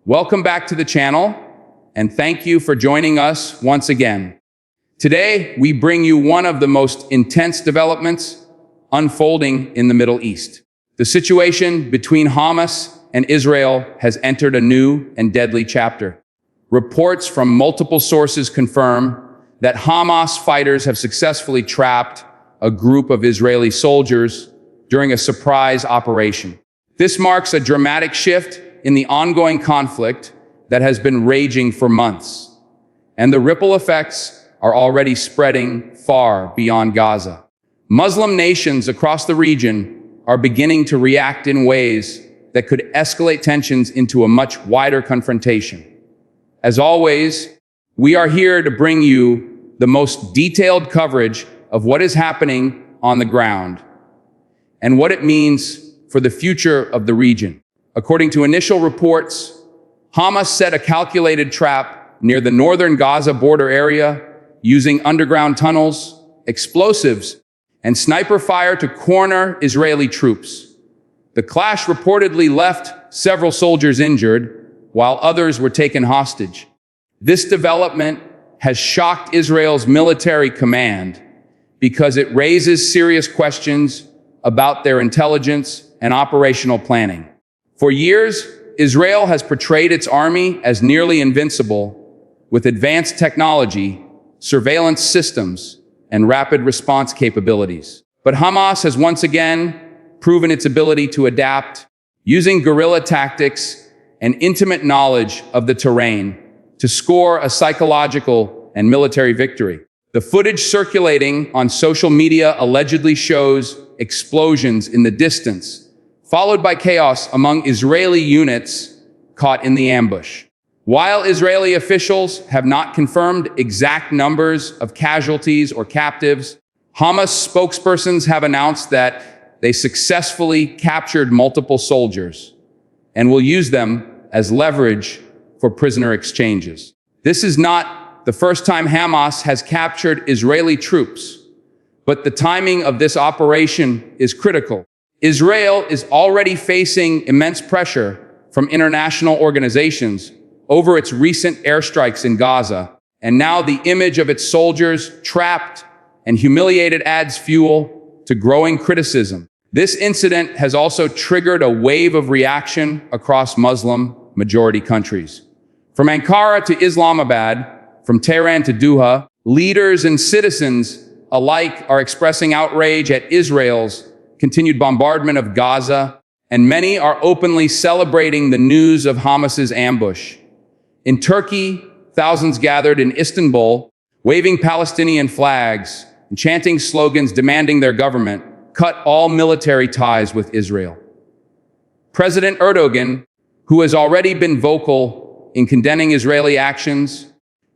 Welcome back to the channel, and thank you for joining us once again. Today, we bring you one of the most intense developments unfolding in the Middle East. The situation between Hamas and Israel has entered a new and deadly chapter. Reports from multiple sources confirm that Hamas fighters have successfully trapped a group of Israeli soldiers during a surprise operation. This marks a dramatic shift in the ongoing conflict that has been raging for months, and the ripple effects are already spreading far beyond Gaza. Muslim nations across the region are beginning to react in ways that could escalate tensions into a much wider confrontation. As always, we are here to bring you the most detailed coverage of what is happening on the ground and what it means for the future of the region. According to initial reports, Hamas set a calculated trap near the northern Gaza border area using underground tunnels, explosives, and sniper fire to corner Israeli troops. The clash reportedly left several soldiers injured, while others were taken hostage. This development has shocked Israel's military command because it raises serious questions about their intelligence and operational planning. For years, Israel has portrayed its army as nearly invincible, with advanced technology, surveillance systems, and rapid response capabilities. But Hamas has once again proven its ability to adapt, using guerrilla tactics and intimate knowledge of the terrain to score a psychological and military victory. The footage circulating on social media allegedly shows explosions in the distance, followed by chaos among Israeli units caught in the ambush. While Israeli officials have not confirmed exact numbers of casualties or captives, Hamas spokespersons have announced that they successfully captured multiple soldiers and will use them as leverage for prisoner exchanges. This is not the first time Hamas has captured Israeli troops, but the timing of this operation is critical. Israel is already facing immense pressure from international organizations over its recent airstrikes in Gaza, and now the image of its soldiers trapped and humiliated adds fuel to growing criticism. This incident has also triggered a wave of reaction across Muslim-majority countries. From Ankara to Islamabad, from Tehran to Doha, leaders and citizens alike are expressing outrage at Israel's continued bombardment of Gaza, and many are openly celebrating the news of Hamas's ambush. In Turkey, thousands gathered in Istanbul, waving Palestinian flags and chanting slogans demanding their government cut all military ties with Israel. President Erdogan, who has already been vocal in condemning Israeli actions,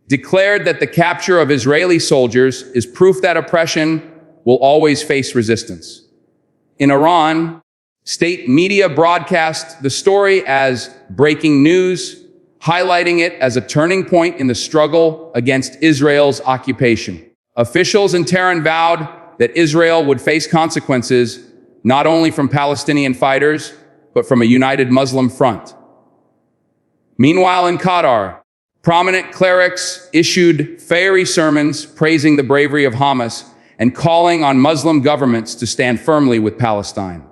declared that the capture of Israeli soldiers is proof that oppression will always face resistance. In Iran, state media broadcast the story as breaking news, highlighting it as a turning point in the struggle against Israel's occupation. Officials in Tehran vowed that Israel would face consequences not only from Palestinian fighters, but from a united Muslim front. Meanwhile, in Qatar, prominent clerics issued fiery sermons praising the bravery of Hamas and calling on Muslim governments to stand firmly with Palestine.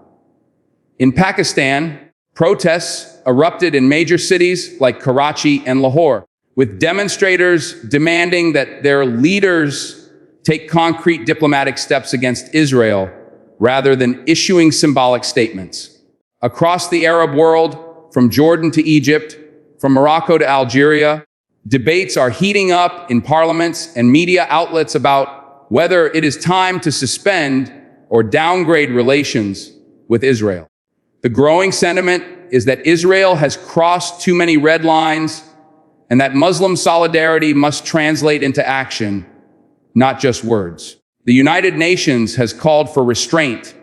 In Pakistan, protests erupted in major cities like Karachi and Lahore, with demonstrators demanding that their leaders take concrete diplomatic steps against Israel rather than issuing symbolic statements. Across the Arab world, from Jordan to Egypt, from Morocco to Algeria, debates are heating up in parliaments and media outlets about whether it is time to suspend or downgrade relations with Israel. The growing sentiment is that Israel has crossed too many red lines and that Muslim solidarity must translate into action, not just words. The United Nations has called for restraint,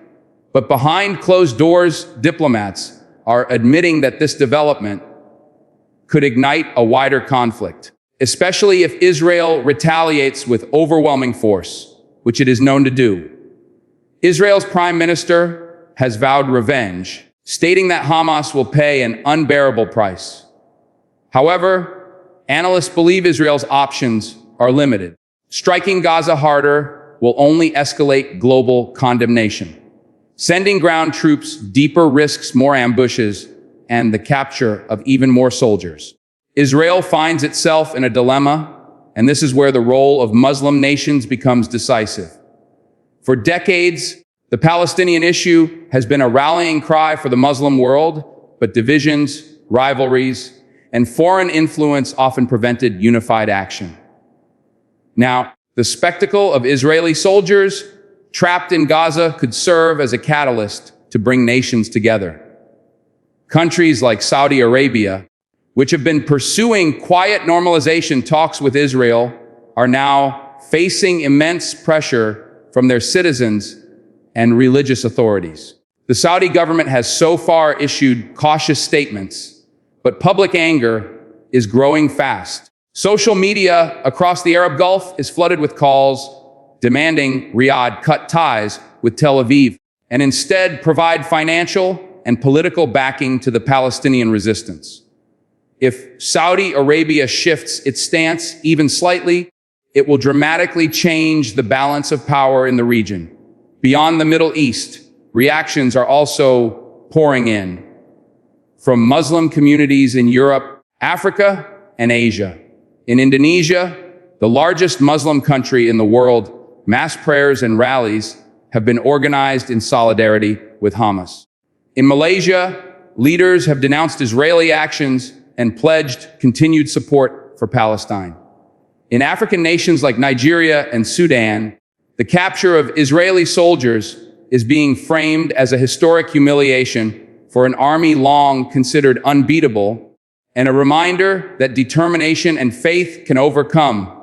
but behind closed doors, diplomats are admitting that this development could ignite a wider conflict, especially if Israel retaliates with overwhelming force, which it is known to do. Israel's prime minister has vowed revenge, stating that Hamas will pay an unbearable price. However, analysts believe Israel's options are limited. Striking Gaza harder will only escalate global condemnation. Sending ground troops deeper risks more ambushes and the capture of even more soldiers. Israel finds itself in a dilemma, and this is where the role of Muslim nations becomes decisive. For decades, the Palestinian issue has been a rallying cry for the Muslim world, but divisions, rivalries, and foreign influence often prevented unified action. Now, the spectacle of Israeli soldiers trapped in Gaza could serve as a catalyst to bring nations together. Countries like Saudi Arabia, which have been pursuing quiet normalization talks with Israel, are now facing immense pressure from their citizens and religious authorities. The Saudi government has so far issued cautious statements, but public anger is growing fast. Social media across the Arab Gulf is flooded with calls demanding Riyadh cut ties with Tel Aviv and instead provide financial and political backing to the Palestinian resistance. If Saudi Arabia shifts its stance even slightly, it will dramatically change the balance of power in the region. Beyond the Middle East, reactions are also pouring in from Muslim communities in Europe, Africa, and Asia. In Indonesia, the largest Muslim country in the world, mass prayers and rallies have been organized in solidarity with Hamas. In Malaysia, leaders have denounced Israeli actions and pledged continued support for Palestine. In African nations like Nigeria and Sudan, the capture of Israeli soldiers is being framed as a historic humiliation for an army long considered unbeatable, and a reminder that determination and faith can overcome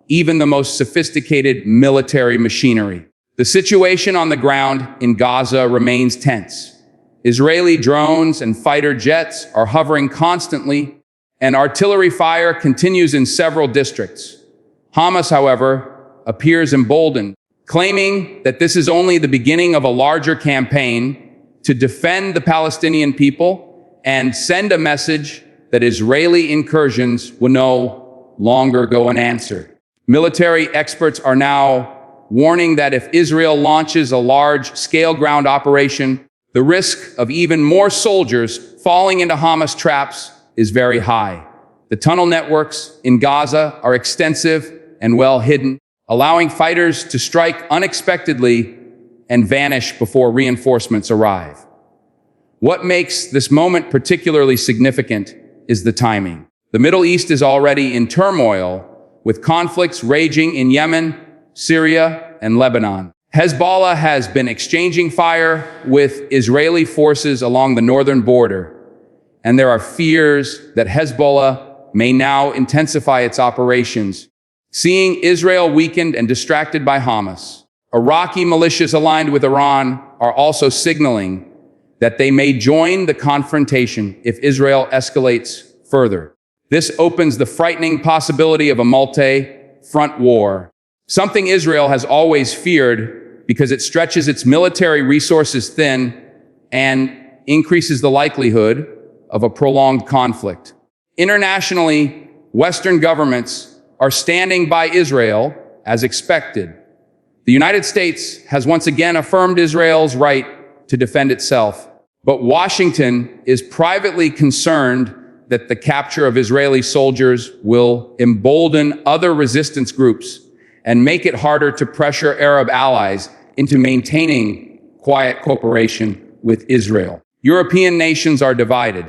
even the most sophisticated military machinery. The situation on the ground in Gaza remains tense. Israeli drones and fighter jets are hovering constantly, and artillery fire continues in several districts. Hamas, however, appears emboldened, claiming that this is only the beginning of a larger campaign to defend the Palestinian people and send a message that Israeli incursions will no longer go unanswered. Military experts are now warning that if Israel launches a large-scale ground operation, the risk of even more soldiers falling into Hamas traps is very high. The tunnel networks in Gaza are extensive and well hidden, allowing fighters to strike unexpectedly and vanish before reinforcements arrive. What makes this moment particularly significant is the timing. The Middle East is already in turmoil, with conflicts raging in Yemen, Syria, and Lebanon. Hezbollah has been exchanging fire with Israeli forces along the northern border, and there are fears that Hezbollah may now intensify its operations. Seeing Israel weakened and distracted by Hamas, Iraqi militias aligned with Iran are also signaling that they may join the confrontation if Israel escalates further. This opens the frightening possibility of a multi-front war, something Israel has always feared because it stretches its military resources thin and increases the likelihood of a prolonged conflict. Internationally, Western governments are standing by Israel as expected. The United States has once again affirmed Israel's right to defend itself, but Washington is privately concerned that the capture of Israeli soldiers will embolden other resistance groups and make it harder to pressure Arab allies into maintaining quiet cooperation with Israel. European nations are divided.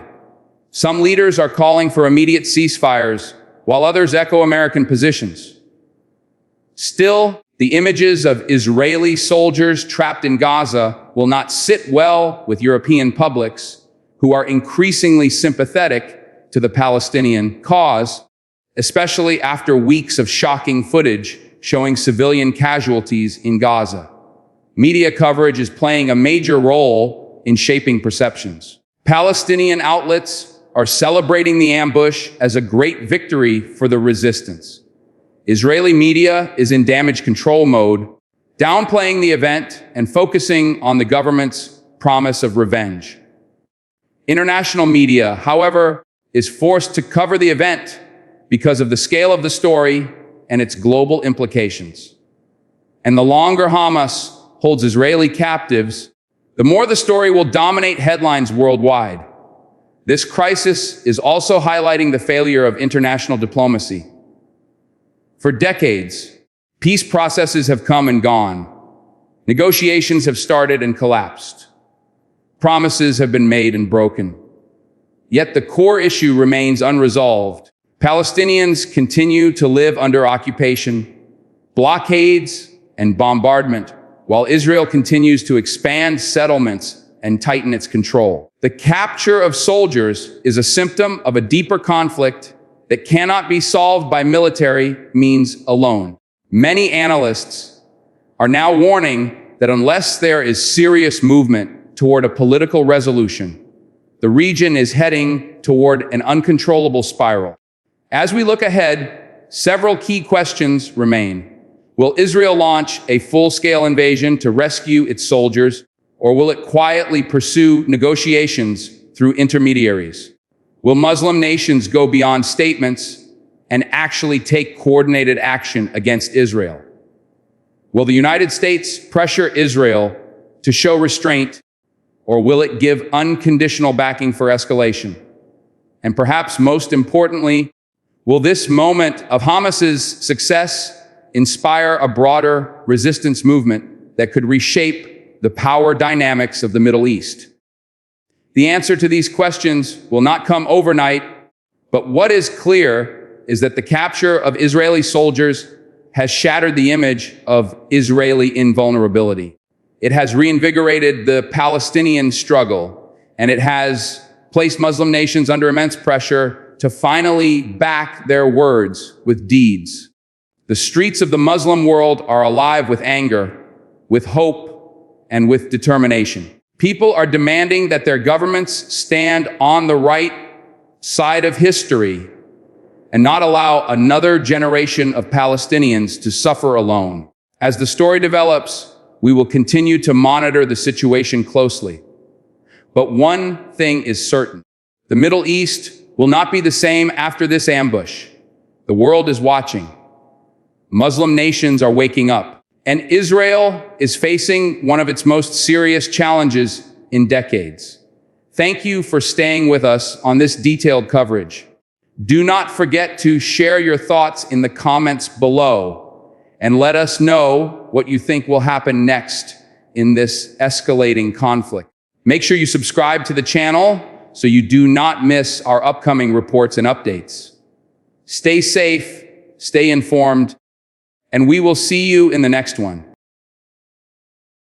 Some leaders are calling for immediate ceasefires, while others echo American positions. Still, the images of Israeli soldiers trapped in Gaza will not sit well with European publics who are increasingly sympathetic to the Palestinian cause, especially after weeks of shocking footage showing civilian casualties in Gaza. Media coverage is playing a major role in shaping perceptions. Palestinian outlets are celebrating the ambush as a great victory for the resistance. Israeli media is in damage control mode, downplaying the event and focusing on the government's promise of revenge. International media, however, is forced to cover the event because of the scale of the story and its global implications. And the longer Hamas holds Israeli captives, the more the story will dominate headlines worldwide. This crisis is also highlighting the failure of international diplomacy. For decades, peace processes have come and gone. Negotiations have started and collapsed. Promises have been made and broken. Yet the core issue remains unresolved. Palestinians continue to live under occupation, blockades, and bombardment, while Israel continues to expand settlements and tighten its control. The capture of soldiers is a symptom of a deeper conflict that cannot be solved by military means alone. Many analysts are now warning that unless there is serious movement toward a political resolution, the region is heading toward an uncontrollable spiral. As we look ahead, several key questions remain. Will Israel launch a full-scale invasion to rescue its soldiers, or will it quietly pursue negotiations through intermediaries? Will Muslim nations go beyond statements and actually take coordinated action against Israel? Will the United States pressure Israel to show restraint, or will it give unconditional backing for escalation? And perhaps most importantly, will this moment of Hamas's success inspire a broader resistance movement that could reshape the power dynamics of the Middle East? The answer to these questions will not come overnight, but what is clear is that the capture of Israeli soldiers has shattered the image of Israeli invulnerability. It has reinvigorated the Palestinian struggle, and it has placed Muslim nations under immense pressure to finally back their words with deeds. The streets of the Muslim world are alive with anger, with hope, and with determination. People are demanding that their governments stand on the right side of history and not allow another generation of Palestinians to suffer alone. As the story develops, we will continue to monitor the situation closely. But one thing is certain: the Middle East will not be the same after this ambush. The world is watching. Muslim nations are waking up, and Israel is facing one of its most serious challenges in decades. Thank you for staying with us on this detailed coverage. Do not forget to share your thoughts in the comments below and let us know what you think will happen next in this escalating conflict. Make sure you subscribe to the channel so you do not miss our upcoming reports and updates. Stay safe, stay informed, and we will see you in the next one.